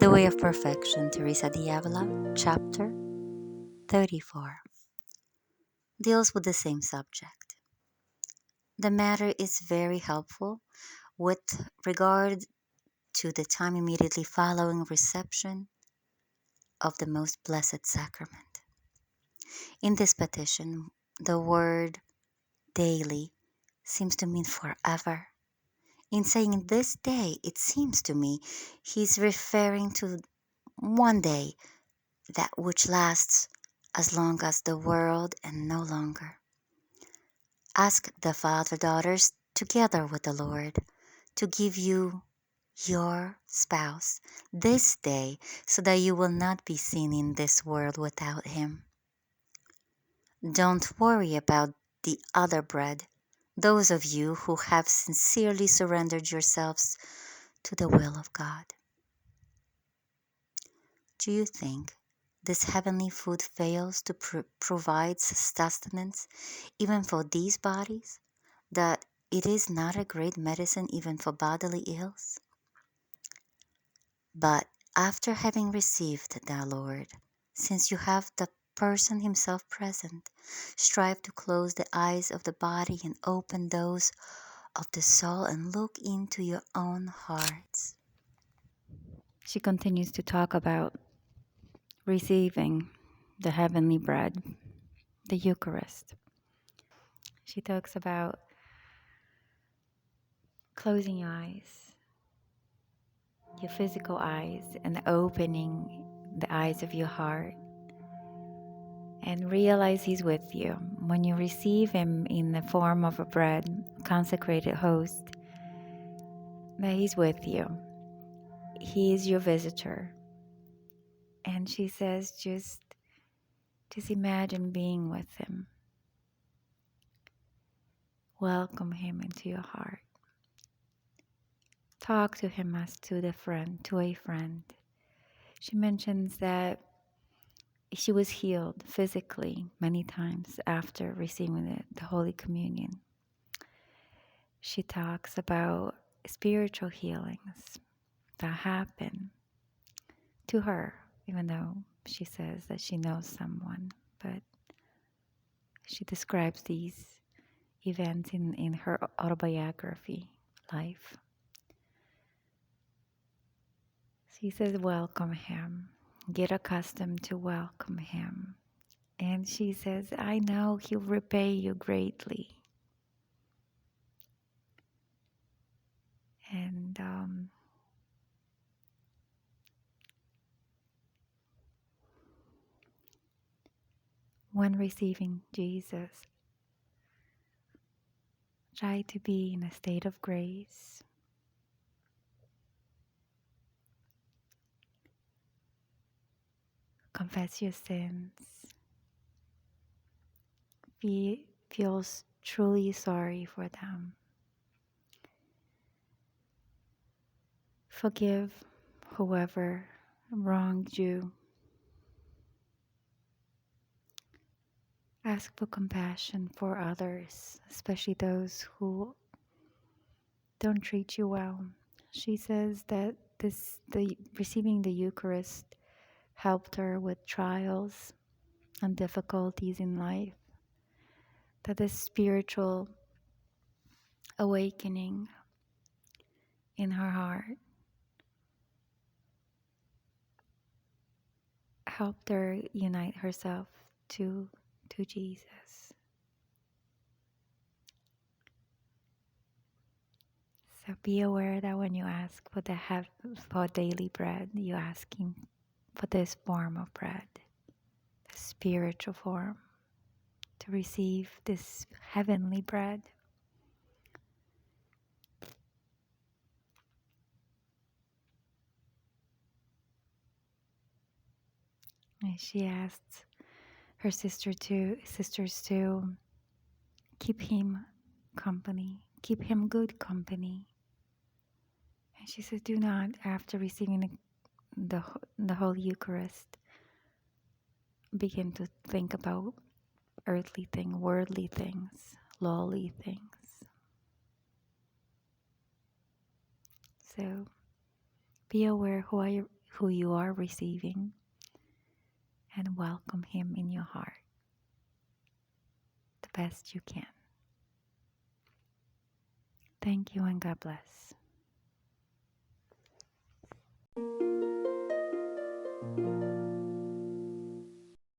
The Way of Perfection, Teresa de Avila, Chapter 34, deals with the same subject. The matter is very helpful with regard to the time immediately following reception of the Most Blessed Sacrament. In this petition, the word daily seems to mean forever. In saying this day, it seems to me he's referring to one day, that which lasts as long as the world and no longer. Ask the Father daughters together with the Lord to give you your spouse this day so that you will not be seen in this world without him. Don't worry about the other bread, those of you who have sincerely surrendered yourselves to the will of God. Do you think this heavenly food fails to provide sustenance even for these bodies, that it is not a great medicine even for bodily ills? But after having received the Lord, since you have the person himself present, strive to close the eyes of the body and open those of the soul and look into your own hearts. She continues to talk about receiving the heavenly bread, the Eucharist. She talks about closing your eyes, your physical eyes, and opening the eyes of your heart, and realize He's with you. When you receive Him in the form of a bread, consecrated host, that He's with you. He is your visitor. And she says, just imagine being with Him. Welcome Him into your heart. Talk to Him as to a friend. She mentions that she was healed physically many times after receiving the Holy Communion. She talks about spiritual healings that happen to her, even though she says that she knows someone, but she describes these events in her autobiography, Life. She says, welcome Him. Get accustomed to welcome Him. And she says, I know He'll repay you greatly. And when receiving Jesus, try to be in a state of grace. Confess your sins. Feel truly sorry for them. Forgive whoever wronged you. Ask for compassion for others, especially those who don't treat you well. She says that receiving the Eucharist helped her with trials and difficulties in life, that this spiritual awakening in her heart helped her unite herself to Jesus. So be aware that when you ask for daily bread, you're asking for this form of bread, the spiritual form, to receive this heavenly bread. And she asks her sisters to keep him company, keep him good company. And she says, do not, after receiving the Holy Eucharist, begin to think about earthly things, worldly things, lowly things. So be aware who you are receiving and welcome Him in your heart the best you can. Thank you and God bless.